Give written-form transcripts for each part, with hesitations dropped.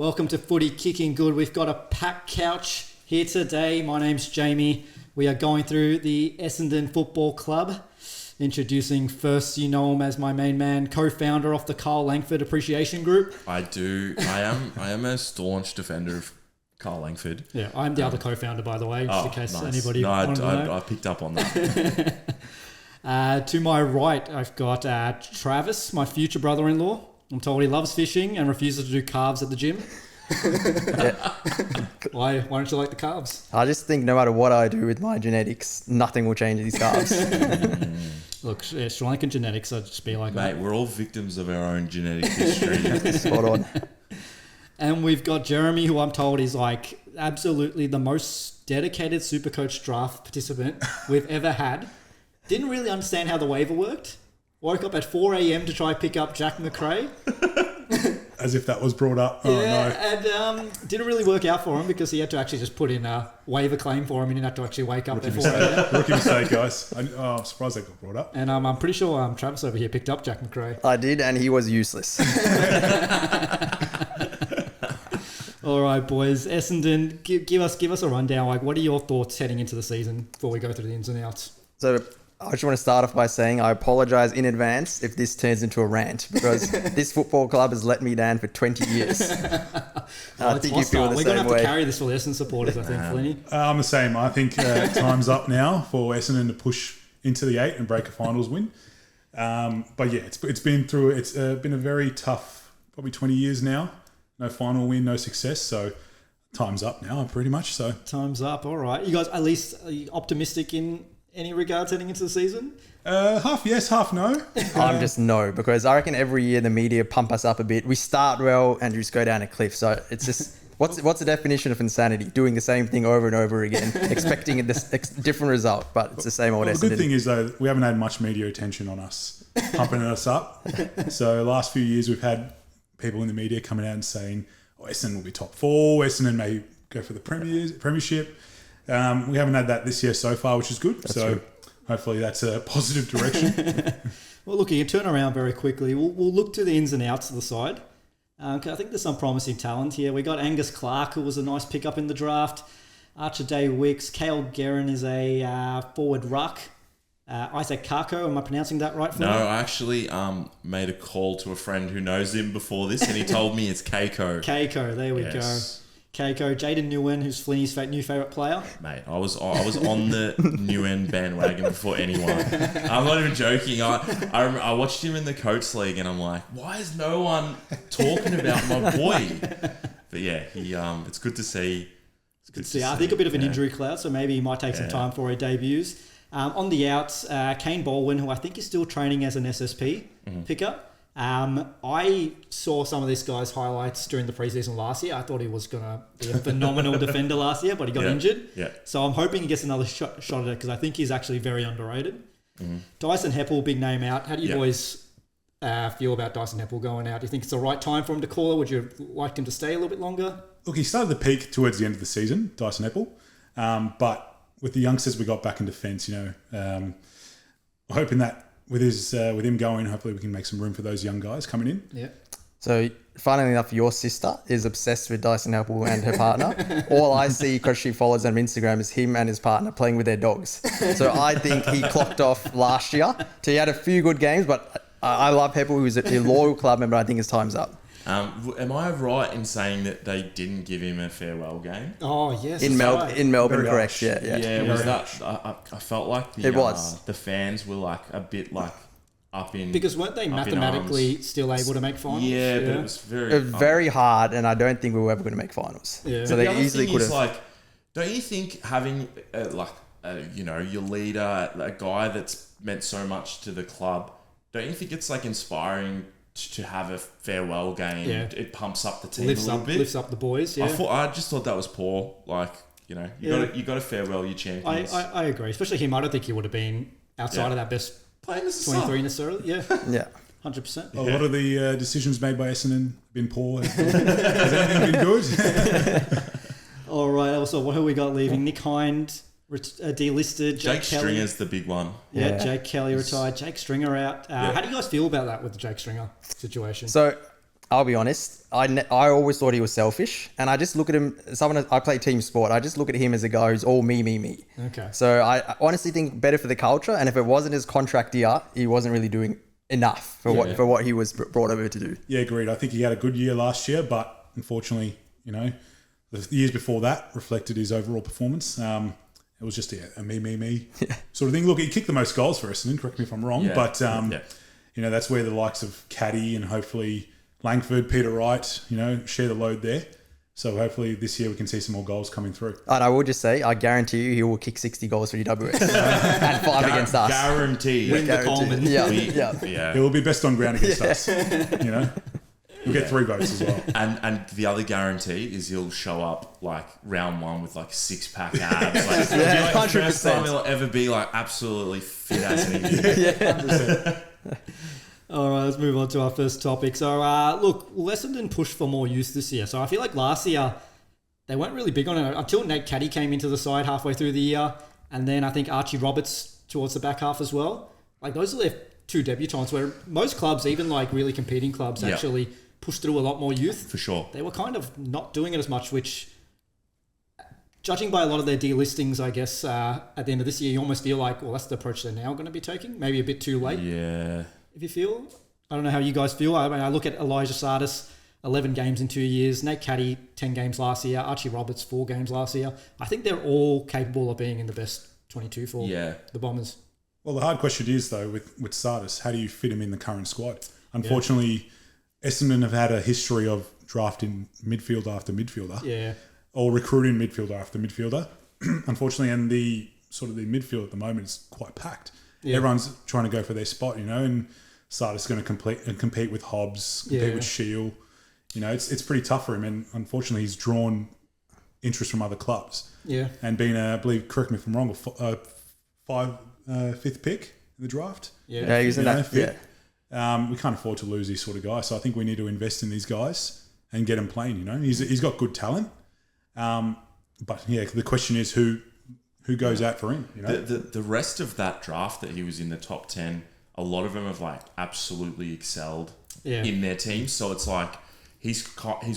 Welcome to Footy Kickin Good. We've got a packed couch here today. My name's Jamie. We are going through the Essendon Football Club. Introducing first, you know him as my main man, co-founder of the Carl Langford Appreciation Group. I do. I am a staunch defender of Carl Langford. Yeah, I'm the other co-founder, by the way, just in case anybody wanted to know. I picked up on that. To my right, I've got Travis, my future brother-in-law. I'm told he loves fishing and refuses to do calves at the gym. Why don't you like the calves? I just think no matter what I do with my genetics, nothing will change these calves. Look, Sri Lankan genetics, I'd just be like... Mate, we're all victims of our own genetic history. Spot on. And we've got Jeromie, who I'm told is like absolutely the most dedicated Supercoach draft participant we've ever had. Didn't really understand how the waiver worked. Woke up at 4 a.m. to try pick up Jack McRae. As if that was brought up. Oh, yeah, no. And didn't really work out for him because he had to actually just put in a waiver claim for him. He didn't have to actually wake up at 4 a.m. Rookie mistake, guys. I'm surprised that got brought up. And I'm pretty sure Travis over here picked up Jack McRae. I did, and he was useless. All right, boys. Essendon, give us a rundown. Like, what are your thoughts heading into the season before we go through the ins and outs? So I just want to start off by saying I apologise in advance if this turns into a rant because this football club has let me down for 20 years. I think you feel the We're same going to have way. To carry this for the Essendon supporters, I think, Flynn. I'm the same. I think time's up now for Essendon to push into the 8 and break a finals win. But yeah, it's been a very tough, probably 20 years now. No final win, no success. So time's up now, pretty much. So Time's up. All right. You guys, at least, are you optimistic in any regards heading into the season? half yes, half no. I'm just no, because I reckon every year the media pump us up a bit. We start well and just go down a cliff. So it's just, what's the definition of insanity? Doing the same thing over and over again, expecting a different result, but it's the same old Essendon. The good thing is, though, we haven't had much media attention on us, pumping us up. So last few years we've had people in the media coming out and saying, Essendon will be top 4, Essendon may go for the premiership. We haven't had that this year so far, which is good. That's so true. Hopefully that's a positive direction. Well, look, you can turn around very quickly. We'll look to the ins and outs of the side. I think there's some promising talent here. We got Angus Clark, who was a nice pickup in the draft. Archer Day Wicks. Cale Guerin is a forward ruck. Isaac Kako, am I pronouncing that right? No, I actually made a call to a friend who knows him before this, and he told me it's Keiko. Keiko, there we go. Keiko, Jaden Nguyen, who's Flinny's new favourite player. Mate, I was on the Nguyen bandwagon before anyone. I'm not even joking. I watched him in the Coates League, and I'm like, why is no one talking about my boy? But yeah, he it's good to see. It's good to see. I think a bit of an injury cloud, so maybe he might take some time before he debuts. On the outs, Kane Baldwin, who I think is still training as an SSP pickup. I saw some of this guy's highlights during the preseason last year. I thought he was going to be a phenomenal defender last year, but he got injured. Yeah. So I'm hoping he gets another shot at it because I think he's actually very underrated. Dyson Heppel, big name out. How do you boys feel about Dyson Heppel going out? Do you think it's the right time for him to call it? Would you like him to stay a little bit longer? Look, he started the peak towards the end of the season, Dyson Heppel. But with the youngsters we got back in defence, I'm hoping that with him going, hopefully we can make some room for those young guys coming in. Yeah. So, funnily enough, your sister is obsessed with Dyson Heppel and her partner. All I see, because she follows them on Instagram, is him and his partner playing with their dogs. So I think he clocked off last year. So he had a few good games, but I love Heppel, who's a loyal club member. I think his time's up. Am I right in saying that they didn't give him a farewell game? Oh, yes. In Melbourne, Very correct? harsh. Yeah. Was that? I felt like the fans were like a bit like up in, because weren't they mathematically still able to make finals? Yeah, but it was very hard, and I don't think we were ever going to make finals. Yeah. So they easily could have. Like, don't you think having your leader, a guy that's meant so much to the club, don't you think it's like inspiring to have a farewell game? Yeah. It pumps up the team a little bit. Lifts up the boys. Yeah. I just thought that was poor. Like, you got to farewell your champions. I agree. Especially him. I don't think he would have been outside of that best playing as a 23 sub. necessarily. Yeah. Yeah. 100%. A lot of the decisions made by Essendon been poor. Has anything been good? All right. Also, what have we got leaving? Nick Hind delisted. Jake Kelly. Stringer's the big one. Yeah, Jake Kelly retired. Jake Stringer out. How do you guys feel about that with the Jake Stringer situation? So I'll be honest. I always thought he was selfish, and I just look at him. I play team sport. I just look at him as a guy who's all me. Okay. So I honestly think better for the culture. And if it wasn't his contract year, he wasn't really doing enough for what he was brought over to do. Yeah, agreed. I think he had a good year last year, but unfortunately, the years before that reflected his overall performance. It was just a me sort of thing. Look, he kicked the most goals for Essendon. Correct me if I'm wrong, but that's where the likes of Caddy and hopefully Langford, Peter Wright, share the load there. So hopefully this year we can see some more goals coming through. And I will just say, I guarantee you he will kick 60 goals for UWS and 5 against us. Guarantee. Win the Coleman. Yeah. He will be best on ground against us. We'll get 3 votes as well. And the other guarantee is he'll show up like round 1 with like 6-pack abs. Like, it'll be like the first time he'll ever be like absolutely fit as anything. 100%. All right, let's move on to our first topic. So, look, Essendon pushed for more youth this year. So I feel like last year they weren't really big on it until Nate Caddy came into the side halfway through the year. And then I think Archie Roberts towards the back half as well. Like those are their 2 debutants where most clubs, even like really competing clubs, actually push through a lot more youth. For sure. They were kind of not doing it as much, which, judging by a lot of their delistings, I guess, at the end of this year, you almost feel like, well, that's the approach they're now going to be taking. Maybe a bit too late. Yeah. If you feel. I don't know how you guys feel. I mean, I look at Elijah Sardis, 11 games in 2 years. Nate Caddy, 10 games last year. Archie Roberts, 4 games last year. I think they're all capable of being in the best 22 for the Bombers. Well, the hard question is, though, with Sardis, how do you fit him in the current squad? Unfortunately, Essendon have had a history of drafting midfielder after midfielder. Yeah. Or recruiting midfielder after midfielder. Unfortunately, and the midfield at the moment is quite packed. Yeah. Everyone's trying to go for their spot, and Sardis is going to compete with Hobbs, compete with Shield. It's pretty tough for him, and unfortunately, he's drawn interest from other clubs. Yeah. And being I believe, correct me if I'm wrong, fifth pick in the draft. Yeah, he's in that. We can't afford to lose these sort of guys, so I think we need to invest in these guys and get him playing. He's got good talent, but the question is who goes out for him. The rest of that draft that he was in the top 10, a lot of them have like absolutely excelled in their teams. So it's like he's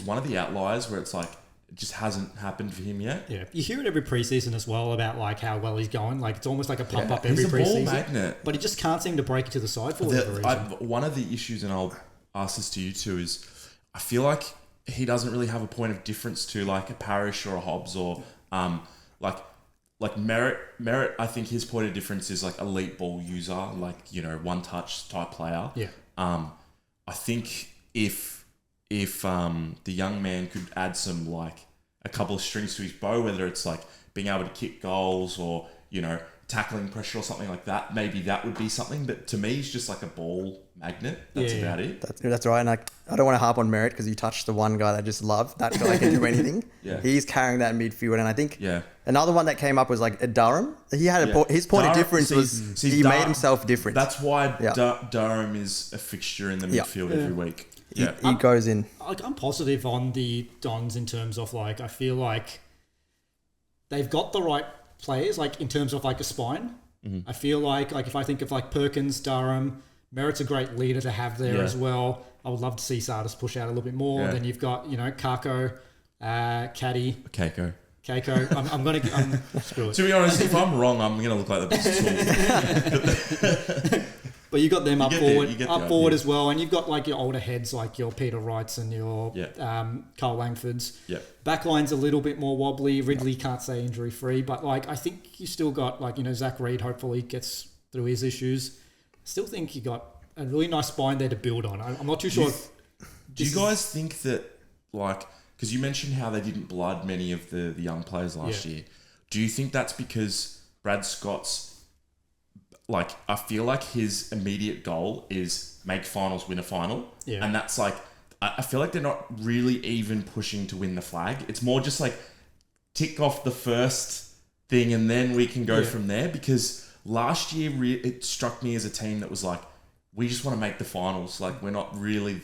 one of the outliers where it's like it just hasn't happened for him yet. Yeah, you hear it every preseason as well about like how well he's going. Like it's almost like a pump up every preseason. He's a ball magnet, but he just can't seem to break it to the side for whatever reason. One of the issues, and I'll ask this to you too, is I feel like he doesn't really have a point of difference to like a Parrish or a Hobbs or like Merritt, I think his point of difference is like elite ball user, like, one touch type player. Yeah. I think if the young man could add some like a couple of strings to his bow, whether it's like being able to kick goals or, tackling pressure or something like that, maybe that would be something. But to me, he's just like a ball magnet. That's about it. That's right. And I don't want to harp on Merritt because you touched the one guy that I just love. That guy can do anything. He's carrying that midfield. And I think another one that came up was like Durham. He had his point of difference was he made himself different. That's why Durham is a fixture in the midfield every week. He goes in. I'm positive on the Dons in terms of like, I feel like they've got the right players, like in terms of like a spine. I feel like if I think of like Perkins, Durham, Merritt's a great leader to have there as well. I would love to see Sardis push out a little bit more. Then you've got, Kako, Caddy. Keiko. Screw it. To be honest, if I'm wrong, I'm going to look like the biggest tool. But you got them up forward as well, and you've got like your older heads like your Peter Wrights and your Carl Langfords. Backline's a little bit more wobbly. Ridley can't stay injury free, but like I think you still got like Zach Reed. Hopefully gets through his issues. Still think you got a really nice spine there to build on. I'm not too sure. Do you guys think that like because you mentioned how they didn't blood many of the young players last year? Do you think that's because Brad Scott's like, I feel like his immediate goal is make finals, win a final. Yeah. And that's like, I feel like they're not really even pushing to win the flag. It's more just like tick off the first thing and then we can go from there. Because last year, it struck me as a team that was like, we just want to make the finals. Like, we're not really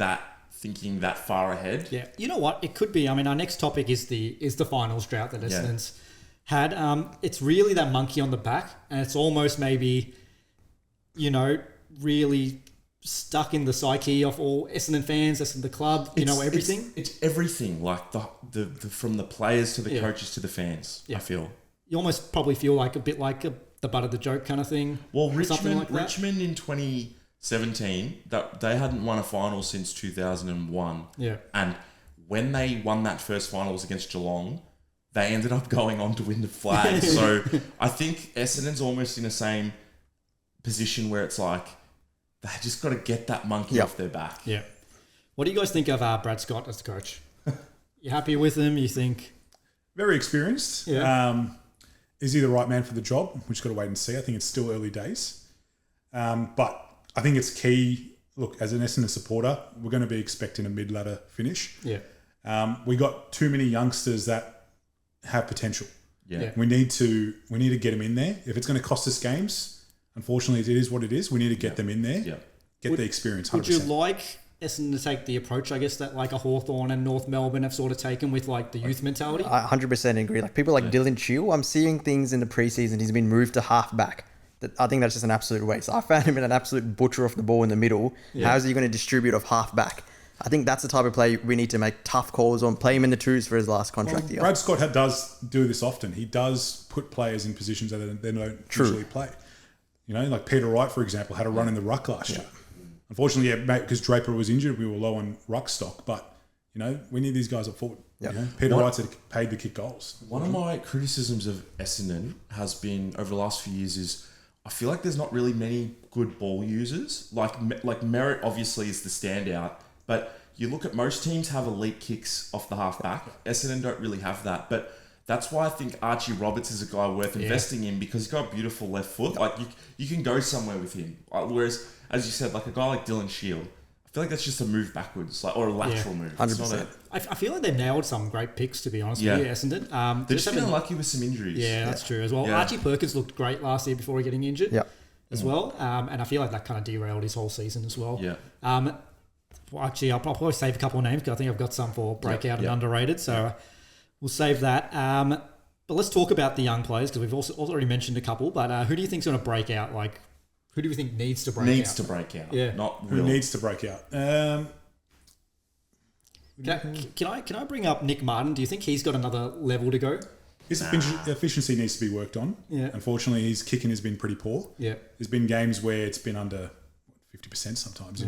thinking that far ahead. Yeah. You know what? It could be. I mean, our next topic is the finals drought that Essendon's had. It's really that monkey on the back. And it's almost maybe, really stuck in the psyche of all Essendon fans, Essendon the club, everything. It's everything, like the from the players to the coaches to the fans. Yeah. I feel You almost probably feel like a bit like the butt of the joke kind of thing. Well, something like that. Richmond in 2017, that they hadn't won a final since 2001. Yeah. And when they won that first final was against Geelong, they ended up going on to win the flag. So I think Essendon's almost in the same position where it's like they just got to get that monkey off their back. Yeah. What do you guys think of Brad Scott as the coach? You happy with him? You think? Very experienced. Yeah. Is he the right man for the job? We've just got to wait and see. I think it's still early days. But I think it's key. Look, as an Essendon supporter, we're going to be expecting a mid-ladder finish. Yeah. We got too many youngsters that have potential. Yeah. We need to get them in there. If it's going to cost us games, unfortunately, it is what it is. We need to get them in there. Yeah. Get the experience. 100%. Would you like Essendon to take the approach, I guess, that like a Hawthorn and North Melbourne have sort of taken with like the youth mentality? I 100% agree. Like people like Dylan Shield, I'm seeing things in the preseason. He's been moved to halfback. I think that's just an absolute waste. I found him an absolute butcher off the ball in the middle. Yeah. How is he going to distribute off halfback? I think that's the type of play we need to make tough calls on. Play him in the twos for his last contract year. Brad Scott does do this often. He does put players in positions that they don't usually play. Like Peter Wright, for example, had a run in the ruck last year. Unfortunately, because Draper was injured, we were low on ruck stock. But, we need these guys up forward. Yep. Peter Wright's paid to kick goals. One of my criticisms of Essendon has been over the last few years is I feel like there's not really many good ball users. Like Merritt obviously is the standout, but you look at most teams have elite kicks off the halfback. Essendon don't really have that, but that's why I think Archie Roberts is a guy worth investing in because he's got a beautiful left foot. Like you can go somewhere with him. Whereas, as you said, like a guy like Dylan Shield, I feel like that's just a move backwards, or a lateral move. 100%. I feel like they've nailed some great picks, to be honest with you, Essendon. They've just been unlucky with some injuries. Yeah, that's true as well. Yeah. Archie Perkins looked great last year before getting injured as well. And I feel like that kind of derailed his whole season as well. Yeah. Well, actually, I'll probably save a couple of names because I think I've got some for breakout and underrated. So we'll save that. But let's talk about the young players because we've also already mentioned a couple. But who do you think is going to break out? Like, who do you think needs to break out? Needs to break out. Yeah. Not Who will. needs to break out? Can I bring up Nick Martin? Do you think he's got another level to go? His efficiency needs to be worked on. Yeah. Unfortunately, his kicking has been pretty poor. Yeah. There's been games where it's been under 50% sometimes,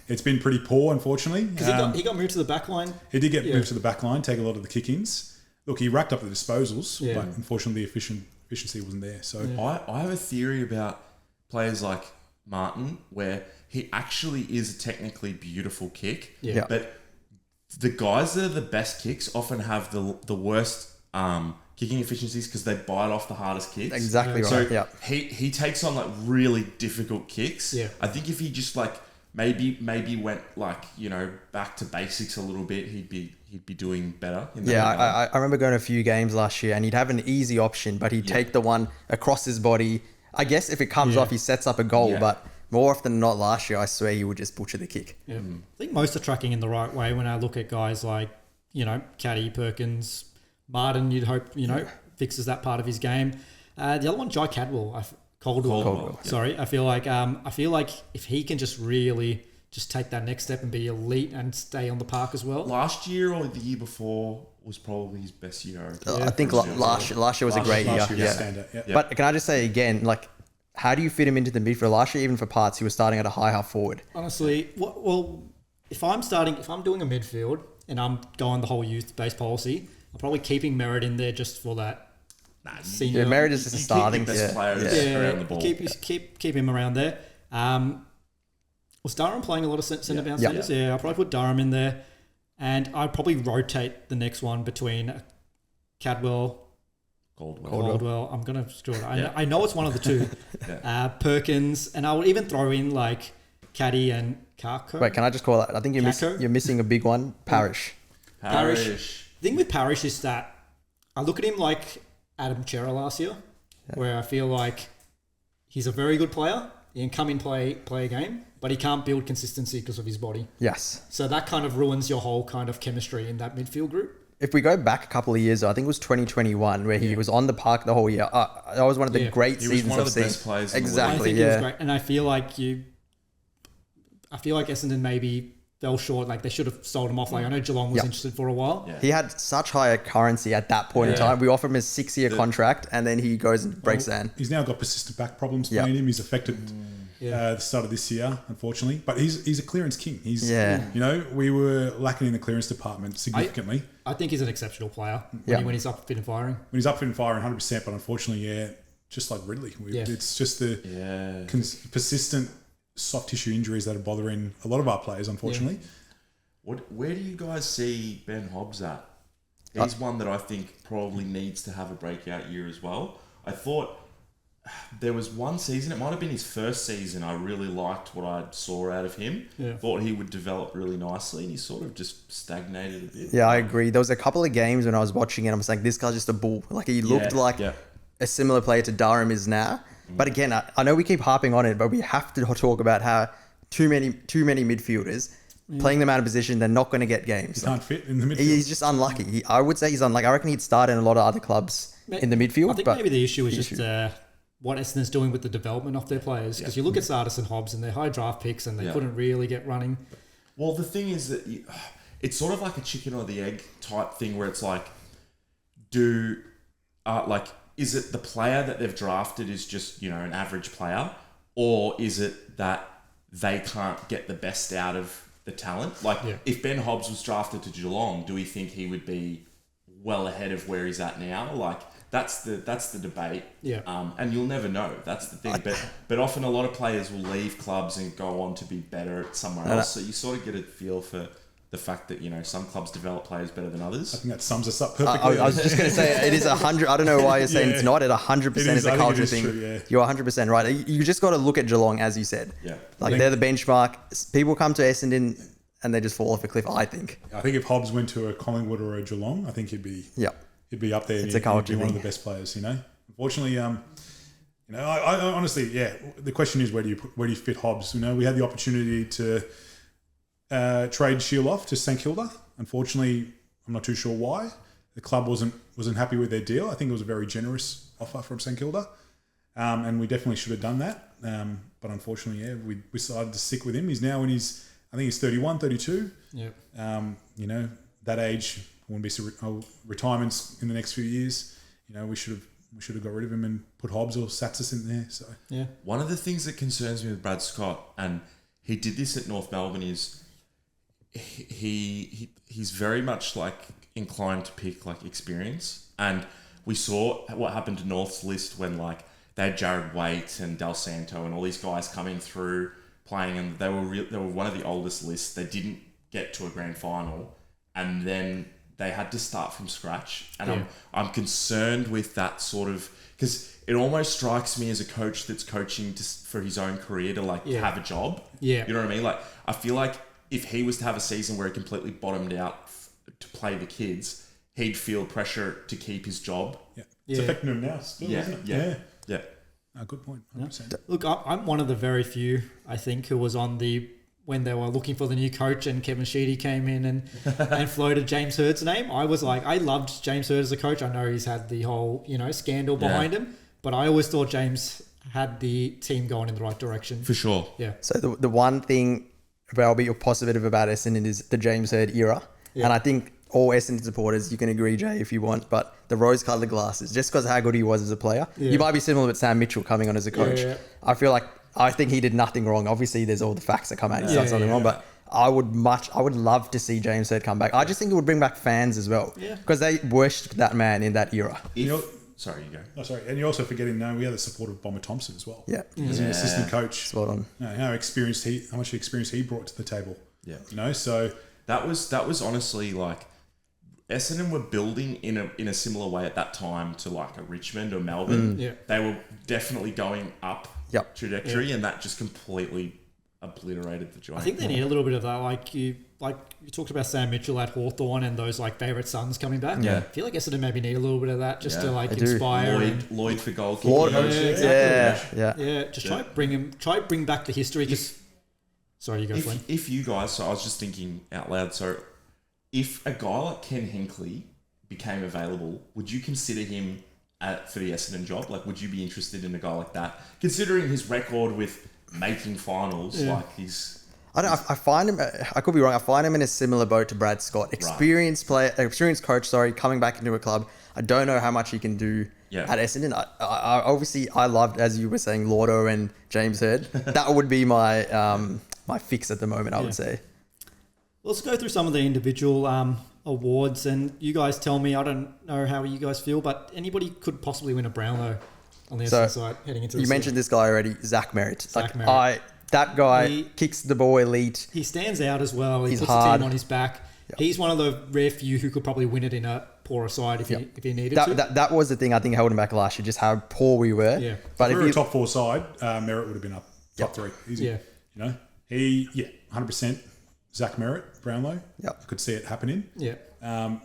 It's been pretty poor, unfortunately. Because he got moved to the back line. He did get moved to the back line, take a lot of the kick-ins. Look, he racked up the disposals, but unfortunately the efficiency wasn't there. So I have a theory about players like Martin where he actually is a technically beautiful kick, but the guys that are the best kicks often have the worst kicking efficiencies because they bite off the hardest kicks. Exactly right. So he takes on like really difficult kicks. Yeah. I think if he just like maybe went like back to basics a little bit, he'd be doing better. I remember going to a few games last year and he'd have an easy option, but he'd take the one across his body. I guess if it comes off, he sets up a goal, but more often than not last year, I swear he would just butcher the kick. Yeah. I think most are tracking in the right way when I look at guys like, Caddy, Perkins, Martin, you'd hope, fixes that part of his game. The other one, Jai Caldwell. Sorry. I feel like if he can just really just take that next step and be elite and stay on the park as well. Last year or the year before was probably his best year. I think last year was a great year. Standout, But can I just say again, like, how do you fit him into the midfield? Last year, even for parts, he was starting at a high half forward. Honestly, well, if I'm doing a midfield and I'm going the whole youth-based policy, I'm probably keeping Merritt in there just for that senior. Yeah, Merritt is just a starting. Best players around the ball. Keep him around there. Was Durham playing a lot of centre bounce centres? Yeah, I'll probably put Durham in there. And I'd probably rotate the next one between Caldwell. I'm going to screw it. I know it's one of the two. Perkins. And I would even throw in like Caddy and Carco. Wait, can I just call that? I think you're missing a big one. Parrish. The thing with Parrish is that I look at him like Adam Chera last year, where I feel like he's a very good player. He can come in, play a game, but he can't build consistency because of his body. Yes. So that kind of ruins your whole kind of chemistry in that midfield group. If we go back a couple of years, I think it was 2021 where he was on the park the whole year. That was one of the great seasons He was one of the seen. best players. Exactly. I think he was great, and I feel like I feel like Essendon maybe fell short. Like they should have sold him off. Like I know Geelong was interested for a while. Yeah. He had such higher currency at that point in time. We offered him a 6-year contract, and then he goes and breaks down. He's now got persistent back problems playing him. He's affected the start of this year, unfortunately. But he's a clearance king. He's we were lacking in the clearance department significantly. I think he's an exceptional player when he's up fit and firing. When he's up fit and firing, 100%. But unfortunately, just like Ridley, it's just the persistent soft tissue injuries that are bothering a lot of our players, unfortunately. Where do you guys see Ben Hobbs at? He's one that I think probably needs to have a breakout year as well. I thought there was one season, it might have been his first season, I really liked what I saw out of him. Thought he would develop really nicely, and he sort of just stagnated a bit. Yeah, I agree. There was a couple of games when I was watching it, I was like, this guy's just a bull. Like he looked like a similar player to Durham is now. But again, I know we keep harping on it, but we have to talk about how too many midfielders playing them out of position, they're not going to get games. He can't fit in the midfield. He's just unlucky. I would say he's unlucky. I reckon he'd start in a lot of other clubs in the midfield. I think maybe the issue is just what Essendon's doing with the development of their players. Because you look at Sardis and Hobbs and their high draft picks, and they couldn't really get running. Well, the thing is that it's sort of like a chicken or the egg type thing, where it's like, is it the player that they've drafted is just, an average player? Or is it that they can't get the best out of the talent? Like, if Ben Hobbs was drafted to Geelong, do we think he would be well ahead of where he's at now? Like, that's the debate. Yeah. And you'll never know. That's the thing. But often a lot of players will leave clubs and go on to be better somewhere else. So you sort of get a feel for the fact that, some clubs develop players better than others. I think that sums us up perfectly. I was just going to say, it is 100. I don't know why you're saying it's not. It 100% is a culture thing. True, You're 100% right. You just got to look at Geelong, as you said. Yeah. They're the benchmark. People come to Essendon and they just fall off a cliff, I think. I think if Hobbs went to a Collingwood or a Geelong, I think he'd be up there. It's a culture thing. One of thing. the best players, Unfortunately, I honestly, the question is where do you fit Hobbs? We had the opportunity to trade Shield off to St Kilda. Unfortunately, I'm not too sure why. The club wasn't happy with their deal. I think it was a very generous offer from St Kilda, and we definitely should have done that. But unfortunately, we decided to stick with him. He's now I think he's 31, 32. Yeah. That age wouldn't be retirements in the next few years. We should have got rid of him and put Hobbs or Satsis in there. So one of the things that concerns me with Brad Scott, and he did this at North Melbourne, is he's very much like inclined to pick like experience, and we saw what happened to North's list when like they had Jared Waite and Del Santo and all these guys coming through playing, and they were one of the oldest lists. They didn't get to a grand final, and then they had to start from scratch. And I'm concerned with that sort of, because it almost strikes me as a coach that's coaching for his own career to have a job. Yeah. You know what I mean? Like, I feel like if he was to have a season where he completely bottomed out to play the kids, he'd feel pressure to keep his job. Yeah. It's affecting him now still, isn't it? Yeah. Good point. 100%. Look, I'm one of the very few, I think, who was on when they were looking for the new coach and Kevin Sheedy came in and floated James Hurd's name. I was like, I loved James Hurd as a coach. I know he's had the whole, scandal behind him, but I always thought James had the team going in the right direction. For sure. Yeah. So the one thing I'll be positive about Essendon is the James Hurd era. Yeah. And I think all Essendon supporters, you can agree, Jay, if you want, but the rose-coloured glasses, just because of how good he was as a player. Yeah. You might be similar with Sam Mitchell coming on as a coach. Yeah. I think he did nothing wrong. Obviously, there's all the facts that come out. He's done something wrong, but I would love to see James Hurd come back. I just think it would bring back fans as well, because they worshipped that man in that era. Sorry, you go. Oh, sorry. And you're also forgetting, we had the support of Bomber Thompson as well. Yeah. As an assistant coach. Spot on. How much experience he brought to the table. Yeah. So that was honestly like Essendon were building in a similar way at that time to like a Richmond or Melbourne. They were definitely going up trajectory, and that just completely obliterated the joint. I think they need a little bit of that. Like you talked about Sam Mitchell at Hawthorn and those like favourite sons coming back. Yeah. I feel like Essendon maybe need a little bit of that just to inspire. Lloyd for goal kicking. Yeah. Just try bring back the history. Sorry, you go, Flynn. If you guys, so I was just thinking out loud. So if a guy like Ken Hinkley became available, would you consider him for the Essendon job? Like, would you be interested in a guy like that, considering his record with making finals? Like he's. I don't. I find him. I could be wrong. I find him in a similar boat to Brad Scott. Experienced coach. Sorry, coming back into a club. I don't know how much he can do at Essendon. I obviously I loved, as you were saying, Lordo and James Heard. That would be my my fix at the moment. I would say. Let's go through some of the individual awards, and you guys tell me. I don't know how you guys feel, but anybody could possibly win a Brownlow on the Essendon side heading into. You mentioned this guy already, Zach Merritt. Merritt. That guy kicks the ball elite. He stands out as well. He puts hard. the team on his back. Yep. He's one of the rare few who could probably win it in a poorer side if he needed to. That was the thing I think held him back last year, just how poor we were. Yeah. But if we were a top 4 side, Merritt would have been up top 3. Easy. Yeah. You know, 100% Zach Merritt, Brownlow. Yep. I could see it happening. Yeah.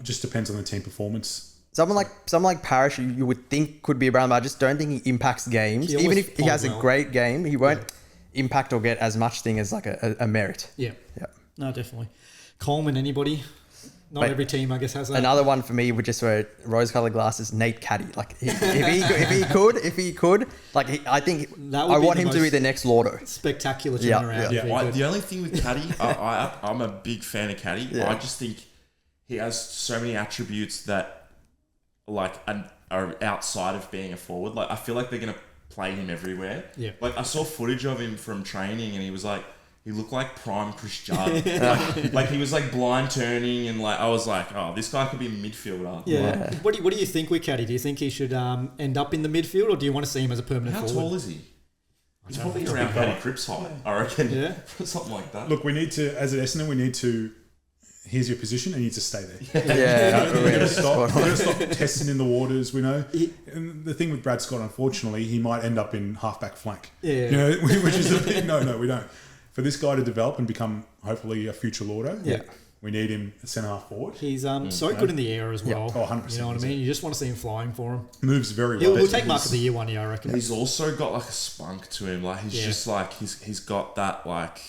Just depends on the team performance. Someone like Parrish, you would think could be a Brownlow, but I just don't think he impacts games. Even if he has a great game, he won't impact or get as much thing as like a Merritt. Yeah. No, definitely. Coleman, anybody? Not every team, I guess, has that. Another one for me would just wear rose-colored glasses. Nate Caddy, like if he could, like I think I want him to be the next Lordo. Spectacular turnaround. The only thing with Caddy, I'm a big fan of Caddy. Yeah. I just think he has so many attributes that like are outside of being a forward. Like I feel like they're gonna play him everywhere. Yeah. Like I saw footage of him from training, and he looked like prime Chris Judd. like he was like blind turning, and like I was like, oh, this guy could be a midfielder. Yeah. What do you think with Caddy? Do you think he should end up in the midfield, or do you want to see him as a permanent forward? How tall is he? He's probably around Paddy Cripps height, I reckon. Yeah. Something like that. Look, we need to, as an Essendon, here's your position, and you need to stay there. We're going to stop testing in the waters, we know. And the thing with Brad Scott, unfortunately, he might end up in half-back flank. Yeah. You know, which is a thing. No, we don't. For this guy to develop and become, hopefully, a future Lordo, we need him at centre-half forward. He's so good in the air as well. Oh, 100%. You know what I mean? You just want to see him flying for him. Moves very well. He'll take Mark of the Year one year, I reckon. He's also got like a spunk to him. Like he's just like he's got that like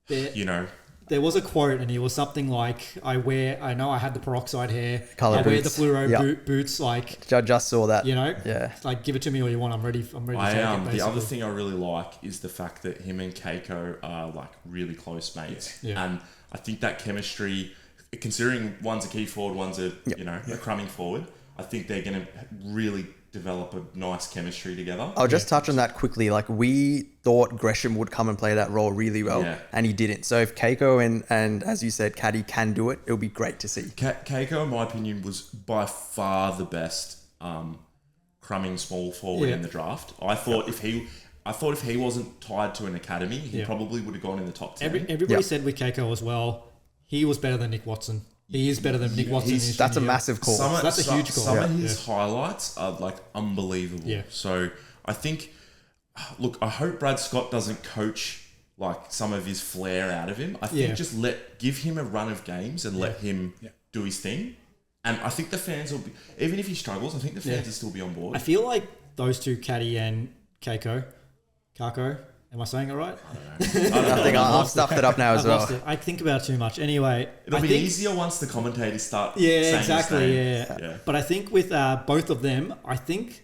There was a quote, and it was something like, I know I had the peroxide hair. Colour I wear the boots. fluoro boots. Like, I just saw that. Like, give it to me all you want. I'm ready to take it, basically. The other thing I really like is the fact that him and Keiko are like really close mates. And I think that chemistry, considering one's a key forward, one's a crumbing forward, I think they're going to really develop a nice chemistry together. I'll just touch on that quickly. Like, we thought Gresham would come and play that role really well, and he didn't. So if Keiko and as you said, Caddy can do it, it'll be great to see. Keiko, in my opinion, was by far the best crumbing small forward in the draft. I thought if he wasn't tied to an academy, he probably would have gone in the top 10. Everybody said with Keiko as well, he was better than Nick Watson. He is better than Nick Watson. That's a massive call. That's a huge call. Some of his highlights are like unbelievable. Yeah. So I think, look, I hope Brad Scott doesn't coach like some of his flair out of him. I think just give him a run of games and let him do his thing. And I think the fans will be, even if he struggles, I think the fans will still be on board. I feel like those two, Caddy and Kako, am I saying it right? I think I've stuffed it up now as well. I think about it too much. Anyway, it'll be easier once the commentators start saying exactly, his name. Yeah. But I think with both of them, I think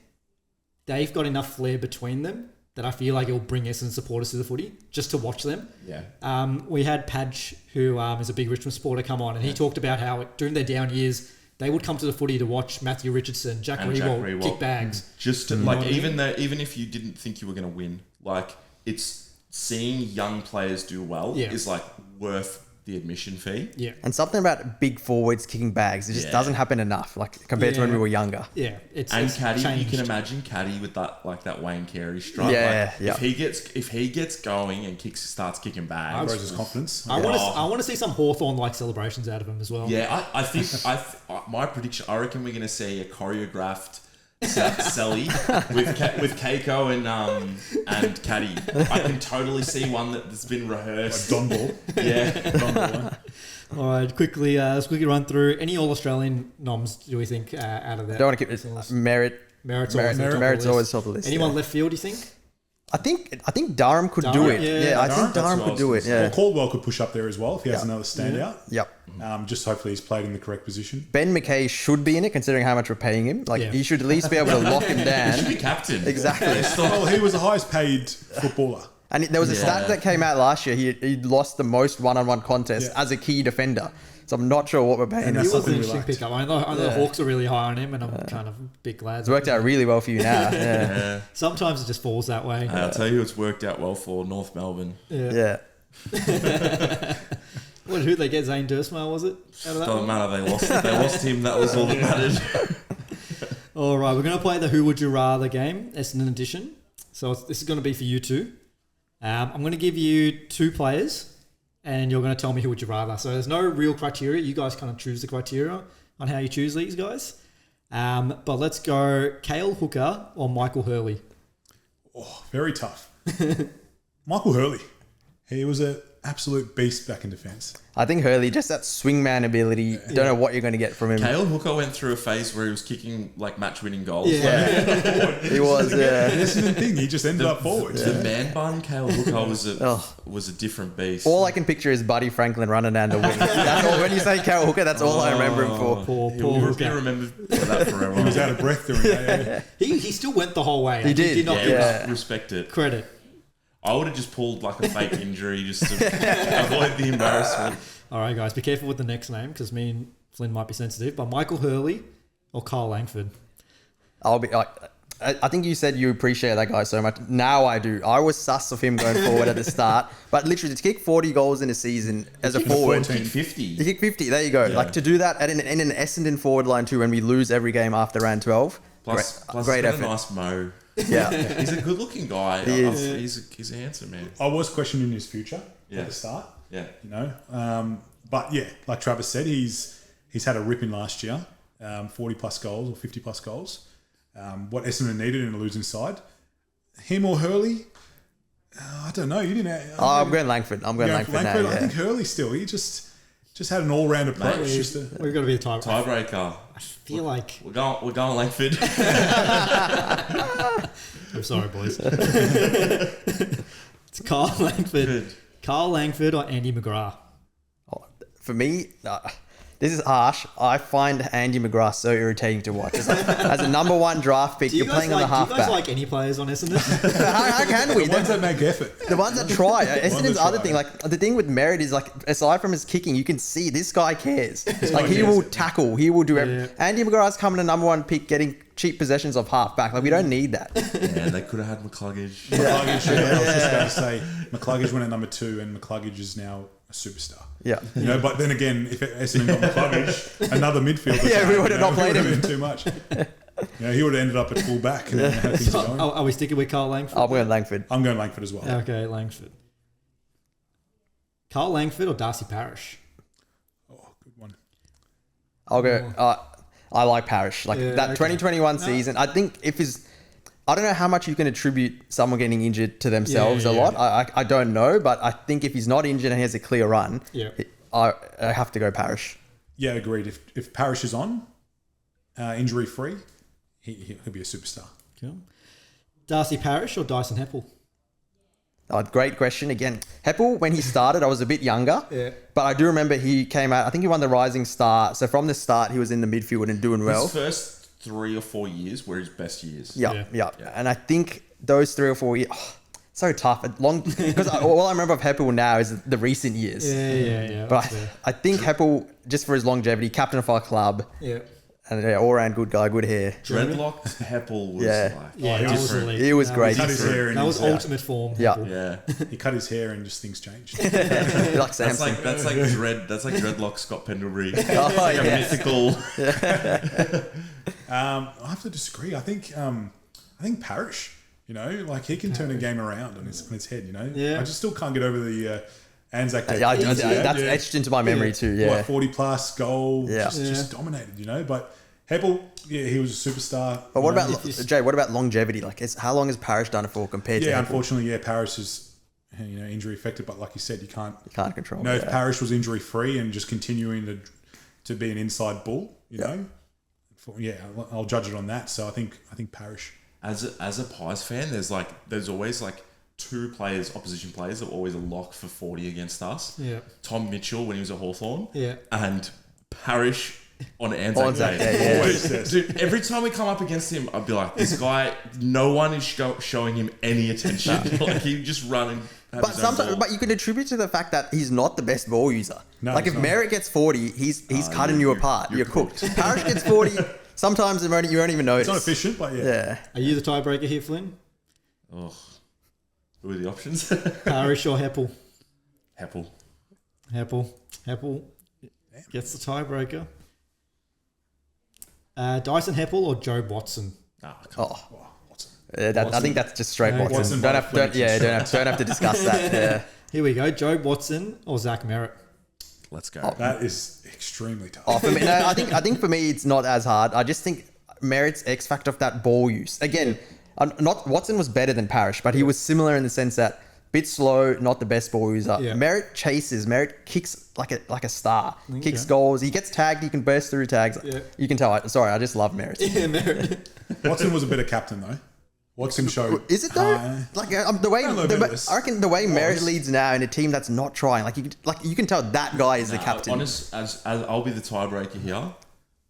they've got enough flair between them that I feel like it'll bring Essendon supporters to the footy just to watch them. Yeah. We had Padge, who is a big Richmond supporter, come on, and he talked about how during their down years, they would come to the footy to watch Matthew Richardson, Jack Rewalt kick bags. Just to, like, even if you didn't think you were going to win, like, it's seeing young players do well is like worth the admission fee. Yeah. And something about big forwards kicking bags, it just doesn't happen enough, like compared to when we were younger. Yeah. It's Caddy, changed. you can imagine Caddy with that Wayne Carey strike. If he gets going and starts kicking bags, grows his confidence. I want to see some Hawthorn like celebrations out of him as well. Yeah, I think my prediction, I reckon we're going to see a choreographed Selly with Keiko and Caddy. I can totally see one that's been rehearsed. Like Don Ball. Yeah. Don Ball. All right, let's quickly run through any All-Australian noms do we think out of that? Don't want to keep Merritt's always top of the list. Anyone left field, do you think? I think Durham could do it. I think Durham could do it. Yeah. Well, Caldwell could push up there as well if he has another standout. Yep. Just hopefully he's played in the correct position. Ben McKay should be in it, considering how much we're paying him. He should at least be able to lock him down. He should be captain. Exactly. Well, he was the highest paid footballer. And there was a stat that came out last year. He lost the most one-on-one contests as a key defender. So I'm not sure what we're paying. He that's was an something we interesting liked. pickup. I know the Hawks are really high on him, and I'm kind of big glad. It's worked out really well for you now. Yeah. Sometimes it just falls that way. I'll tell you, it's worked out well for North Melbourne. Yeah. Who'd they get? Zane Dursmale, was it? Out of that Doesn't one? matter. They lost him. That was all that mattered. All right, we're going to play the Who Would You Rather game, Essendon edition. So this is going to be for you two. I'm going to give you 2 players, and you're going to tell me who would you rather. So there's no real criteria. You guys kind of choose the criteria on how you choose these guys. But let's go Cale Hooker or Michael Hurley. Oh, very tough. Michael Hurley. He was an absolute beast back in defence. I think Hurley, just that swingman ability, don't know what you're going to get from him. Cale Hooker went through a phase where he was kicking like match-winning goals. Yeah. He was, This is the thing. He just ended up forward. The man bun Cale Hooker was a different beast. All I can picture is Buddy Franklin running down the wing. That's all, when you say Cale Hooker, that's all I remember him for. Poor He'll be Hooker. remembered for that forever. He was out of breath doing that. He still went the whole way. He did. He did not Yeah, give Yeah. respect it. credit. I would have just pulled like a fake injury just to avoid the embarrassment. All right, guys, be careful with the next name because me and Flynn might be sensitive. But Michael Hurley or Carl Langford? I think you said you appreciate that guy so much. Now I do. I was sus of him going forward at the start, but literally to kick 40 goals in a season as a forward, 14. 50. you kick 50. There you go. Yeah. Like to do that in an Essendon forward line too, when we lose every game after round 12. Plus great he's got effort. a nice mo. Yeah. He's a good-looking guy. He is. He's a handsome man. I was questioning his future Yeah. at the start. Yeah. You know, but yeah, like Travis said, he's had a ripping last year, 40 plus goals or 50 plus goals. What Essendon needed in a losing side, him or Hurley, I don't know. You didn't. I'm going Langford. I'm going Langford now. I Yeah. think Hurley still. He just had an all-round approach. Mate, just to, We've got to be a tiebreaker. Tiebreaker. I feel like We're going Langford. I'm sorry, boys. It's Carl Langford. Good. Carl Langford or Andy McGrath? For me, this is harsh. I find Andy McGrath so irritating to watch. It's like, as a number 1 draft pick, Do you you're guys playing on the like? Do you guys halfback. like any players on Essendon? How can we? the ones that make effort. The ones that try. Essendon's that other try. thing, like the thing with Merritt is like, aside from his kicking, you can see this guy cares. Like he cares. will tackle, he will do everything. Yeah. Andy McGrath's coming to number 1 pick, getting cheap possessions of halfback. Like we don't need that. Yeah, they could have had McCluggage. McCluggage, I was just going to say, McCluggage went at number 2, and McCluggage is now a superstar. Yeah. You know, but then again, if Essendon got McCluggage, another midfielder, Yeah, we would have not it played would have him. been too much. He would have ended up at full back. And how things are going. Are we sticking with Carl Langford? I'm going Langford. I'm going Langford as well. Okay, Langford. Carl Langford or Darcy Parish? Oh, good one. I'll go. I like Parrish. Like Yeah, that okay. 2021 season. I think I don't know how much you can attribute someone getting injured to themselves a lot. I don't know, but I think if he's not injured and he has a clear run, Yeah. I have to go Parrish. Yeah, agreed. If Parrish is on, injury free, he'll be a superstar. Cool. Darcy Parish or Dyson Heppel? Great question. Again, Heppel, when he started, I was a bit younger. Yeah. But I do remember he came out, I think he won the Rising Star. So from the start, he was in the midfield and doing well. His first 3 or 4 years were his best years. Yeah. Yeah. And I think those 3 or 4 years, so tough. Because all I remember of Heppel now is the recent years. Yeah. But that's fair. I think Heppel, just for his longevity, captain of our club, Yeah. and all around good guy, good hair. Dreadlocked Heppel was Yeah. like Yeah, he that was different. elite. He was That great. Cut his hair and That was he's- ultimate form. Yeah. Heppel. Yeah. He cut his hair and just things changed. Like That's Samson. like dreadlock Scott Pendlebury. Oh, Like a yeah. mythical. I have to disagree. I think Parrish, you know, like he can turn a game around on his head, you know. Yeah. I just still can't get over the Anzac Day. That's etched into my memory too. Yeah. What, 40 plus goal, Yeah. just dominated, you know. But Heppel, yeah, he was a superstar. But what you know. about Jay? What about longevity? Like, how long has Parrish done it for compared to? Yeah, Heppel? unfortunately, Parrish is injury affected. But like you said, you can't. Can't control. You know, if yeah. Parrish was injury free and just continuing to be an inside bull, you know, I'll judge it on that. So I think Parrish. As a Pies fan, there's always like 2 opposition players that are always a lock for 40 against us. Yeah. Tom Mitchell when he was at Hawthorn. Yeah. And Parrish on Anzac Day. Yeah. Always says. Dude, every time we come up against him, I'd be like, this guy, no one is showing him any attention. Like, he just run and have But his own sometimes, ball. but you can attribute to the fact that he's not the best ball user. No, like he's if not. Merritt gets 40, he's cutting you you're- apart. you're You're cooked. Parrish gets 40. Sometimes you won't even notice. It's not efficient, but yeah. Yeah. Are you the tiebreaker here, Flynn? Oh, who are the options? Parrish or Heppel? Heppel. Heppel gets the tiebreaker. Dyson Heppel or Jobe Watson? Ah, come on. Oh, Watson. yeah, I think that's just straight Yeah, Watson. Watson Don't by have, don't, yeah, don't have to discuss that. Yeah. Here we go. Jobe Watson or Zach Merritt? Let's go. That is extremely tough. Oh, for me, no, I think for me it's not as hard. I just think Merritt's X factor of that ball use. Again, not Watson was better than Parrish, but he was similar in the sense that bit slow, not the best ball user. Yeah. Merritt chases. Merritt kicks like a star. Kicks goals. He gets tagged. He can burst through tags. Yeah. You can tell. I just love Merritt. Yeah, Merritt. Watson was a better captain though. Watson showed. Is it though? Like the way I don't know about this. I reckon the way Merritt leads now in a team that's not trying, you can tell that guy is the captain. Honest, as I'll be the tiebreaker here.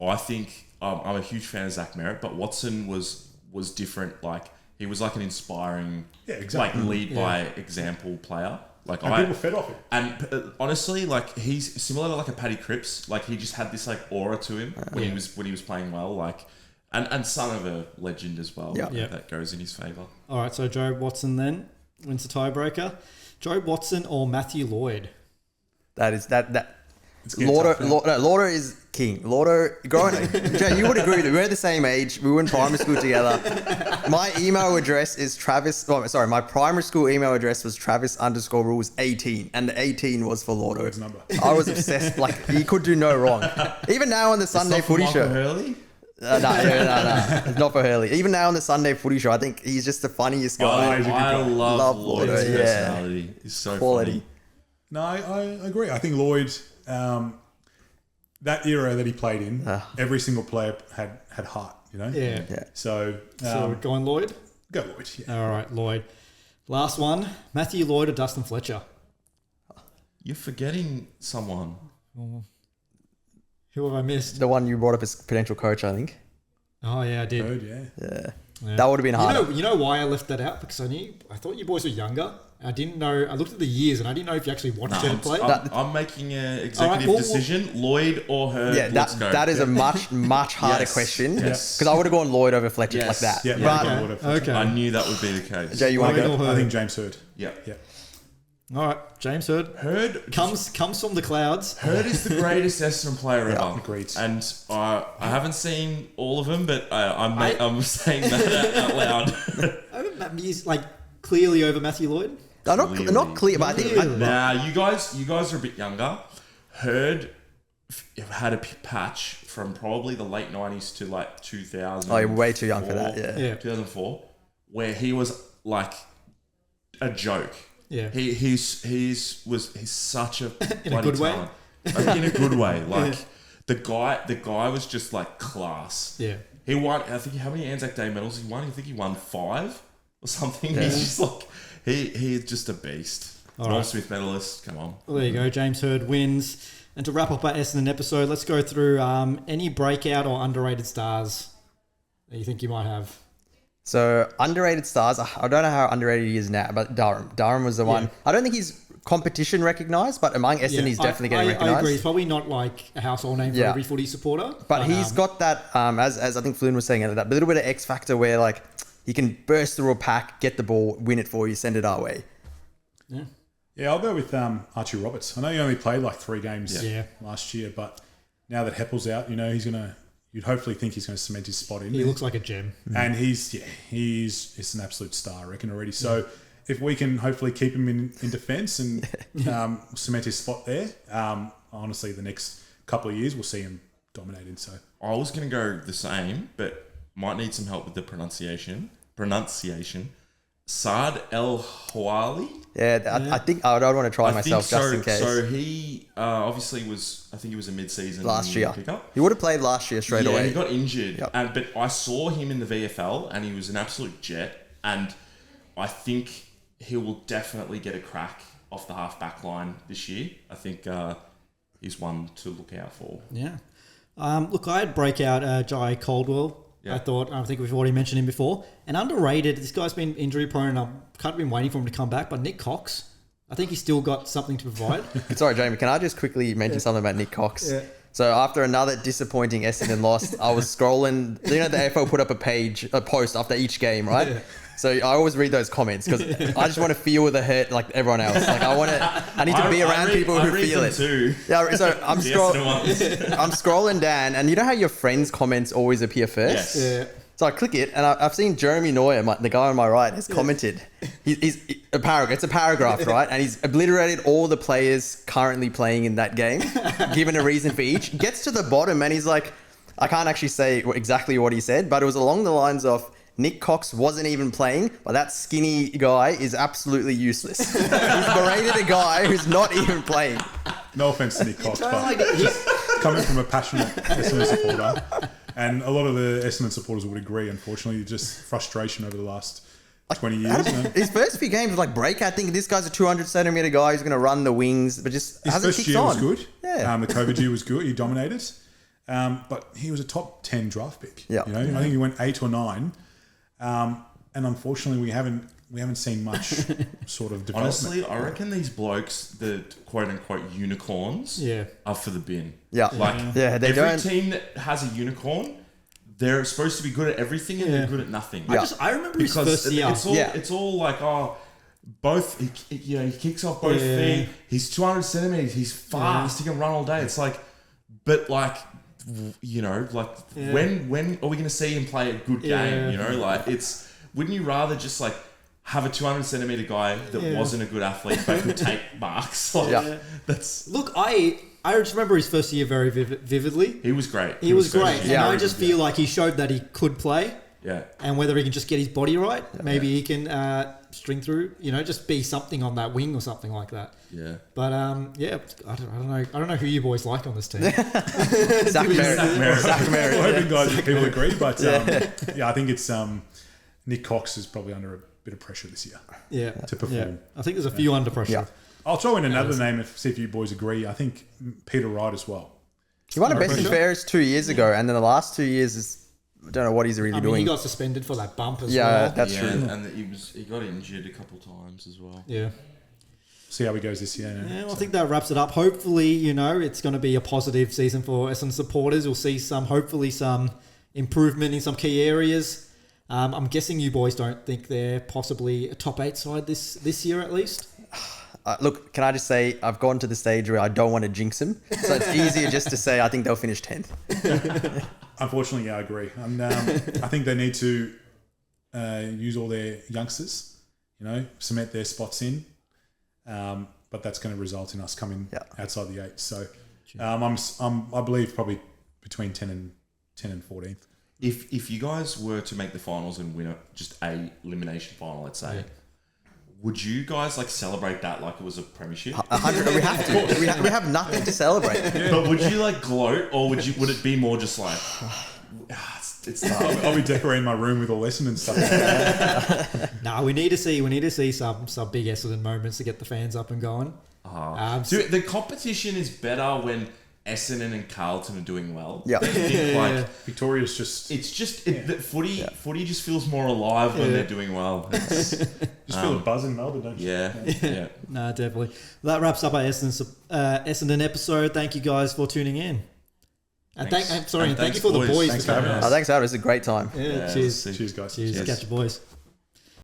I think I'm a huge fan of Zach Merritt, but Watson was different. Like, he was like an inspiring, Yeah, exactly. like lead by example player. Like, And people fed off him. And honestly, like, he's similar to like a Paddy Cripps. Like, he just had this like aura to him when he was playing well. Like, and son of a legend as well. Yeah. Like, Yeah. that goes in his favour. All right, so Jobe Watson then wins the tiebreaker. Jobe Watson or Matthew Lloyd? That is that. It's getting Lauder, tough now. Lauder is king. Lauder, growing Jay, you would agree that we're the same age. We were in primary school together. My email address is Travis. Oh, sorry, my primary school email address was Travis_rules18, and the 18 was for Lauder. God's number. I was obsessed. Like, he could do no wrong. Even now on the Sunday Footy show. Hurley? No. It's not for Hurley. Even now on the Sunday Footy show, I think he's just the funniest guy. he's a good I guy. love Lloyd, Lloyd's yeah. personality. He's so Quality. funny. No, I agree. I think Lloyd, that era that he played in, every single player had heart. You know. Yeah. Yeah. So, So we're going Lloyd? go Lloyd. Yeah. All right, Lloyd. Last one. Matthew Lloyd or Dustin Fletcher? You're forgetting someone. Who have I missed? The one you brought up as potential coach, I think. Oh, yeah, I did. Third, yeah. Yeah. That would have been harder. You know why I left that out? Because I thought you boys were younger. I didn't know. I looked at the years and I didn't know if you actually watched him play. I'm making an executive well, decision. Lloyd or Hurd. Yeah, let's go. that is a much harder Yes, question. yes. Because I would have gone Lloyd over Fletcher like that. Yeah, But I would've- Okay. I knew that would be the case. Jay, you want to Lloyd go? or I Hurd? think James Hurd. Yeah. Yeah. All right, James Hurd Hurd comes from the clouds. Hurd is the greatest Essendon player ever. agreed. And I haven't seen all of them, but I'm saying that out loud. He's like clearly over Matthew Lloyd. No, not clear, but I think Really? Now, you guys are a bit younger. Hurd had a patch from probably the late 90s to like 2000. Oh, you're way too young for that, yeah. Yeah. 2004, where he was like a joke. Yeah. He's such a In a good way? talent. In a good way. Like the guy was just like class. Yeah. He won. I think how many Anzac Day medals he won? I think he won 5 or something. He's just like he's just a beast. Norm right. Smith medalist. Come on. Well, there you go. James Hurd wins. And to wrap up our Essendon episode, let's go through any breakout or underrated stars that you think you might have. So, underrated stars, I don't know how underrated he is now, but Durham was the one. I don't think he's competition recognised, but among Essendon, he's definitely getting I recognised. agree. He's probably not like a household name for Yeah. every footy supporter. But he's got that, as I think Flynn was saying, that little bit of X factor where like he can burst through a pack, get the ball, win it for you, send it our way. Yeah. Yeah, I'll go with Archie Roberts. I know he only played like 3 games Yeah. last year, but now that Heppel's out, you know, you'd hopefully think he's going to cement his spot in. He looks like a gem. And he's an absolute star, I reckon, already. So if we can hopefully keep him in defence and cement his spot there, honestly, the next couple of years we'll see him dominating. So I was going to go the same, but might need some help with the pronunciation. Saad El Hawali. Yeah, I think I don't want to try myself just in case. So he obviously I think he was a mid-season Last year. pickup. He would have played last year straight away. He got injured. Yep. But I saw him in the VFL and he was an absolute jet. And I think he will definitely get a crack off the half-back line this year. I think he's one to look out for. Yeah. Look, I had breakout Jai Caldwell. Yeah. I think we've already mentioned him before. And underrated, this guy's been injury prone and I've kind of been waiting for him to come back. But Nick Cox, I think he's still got something to provide. Sorry, Jamie, can I just quickly mention something about Nick Cox? Yeah. So after another disappointing Essendon loss, I was scrolling. The AFL put up a post after each game, right? Yeah. So I always read those comments because I just want to feel the hurt like everyone else. Like I need to be around people who feel it. Too. Yeah, so I'm scrolling down, and you know how your friends' comments always appear first? Yes. Yeah. So I click it, and I've seen Jeremy Neuer, the guy on my right, has commented. He's a paragraph. It's a paragraph, right? And he's obliterated all the players currently playing in that game, given a reason for each. Gets to the bottom, and he's like, I can't actually say exactly what he said, but it was along the lines of, Nick Cox wasn't even playing, but that skinny guy is absolutely useless. He's berated a guy who's not even playing. No offense to Nick Cox, but coming from a passionate Essendon supporter, and a lot of the Essendon supporters would agree, unfortunately, just frustration over the last 20 years. His first few games was like breakout, thinking this guy's a 200-centimetre guy who's going to run the wings, but just his hasn't first kicked year on. was good. Yeah. The COVID year was good. He dominated. But he was a top 10 draft pick. Yeah. I think he went 8 or 9. And unfortunately, we haven't seen much sort of development. Honestly, I reckon these blokes, the quote unquote unicorns, are for the bin. Yeah. Every team that has a unicorn, they're supposed to be good at everything and they're good at nothing. I remember his first year. It's all like, both, he kicks off both feet. He's 200 centimeters. He's fast. He can run all day. It's like, but like, when are we going to see him play a good game? Wouldn't you rather just like have a 200 centimeter guy that wasn't a good athlete but could take marks? Look, I just remember his first year very vividly. He was great. He was great. Yeah. And I just feel like he showed that he could play. Yeah. And whether he can just get his body right, maybe he can string through, just be something on that wing or something like that. Yeah. But I don't know. I don't know who you boys like on this team. Zach Merritt. I'm hoping guys people agree, but I think it's Nick Cox is probably under a bit of pressure this year. To perform. Yeah. I think there's a few under pressure. Yeah. I'll throw in another name see if you boys agree. I think Peter Wright as well. He won a best and fairest 2 years ago, and then the last 2 years is. I don't know what he's really doing. He got suspended for that bump as well. Yeah, that's true. And he got injured a couple times as well. Yeah. See how he goes this year. I think that wraps it up. Hopefully, it's going to be a positive season for Essendon supporters. We'll see hopefully some improvement in some key areas. I'm guessing you boys don't think they're possibly a top 8 side this year at least? Look, can I just say I've gone to the stage where I don't want to jinx them. So it's easier just to say I think they'll finish 10th. Unfortunately, I agree. And I think they need to use all their youngsters, cement their spots in. But that's going to result in us coming outside the 8. So I believe probably between 10 and 14th. If you guys were to make the finals and win just a elimination final, let's say, would you guys celebrate that like it was a premiership? 100. We have to. We have nothing to celebrate. But would you gloat, or would it be more just like it's not? I'll be decorating my room with all Essendon stuff. No, we need to see some big Essendon moments to get the fans up and going. The competition is better when Essendon and Carlton are doing well. Yeah. Victoria's just... Footy just feels more alive when they're doing well. Just feel a buzz in Melbourne, don't you? Yeah. No, definitely. That wraps up our Essendon episode. Thank you guys for tuning in. And thank you for the boys. Thanks for having us. Thanks, Adam. It's a great time. Cheers. Cheers, guys. Cheers. Catch you, boys.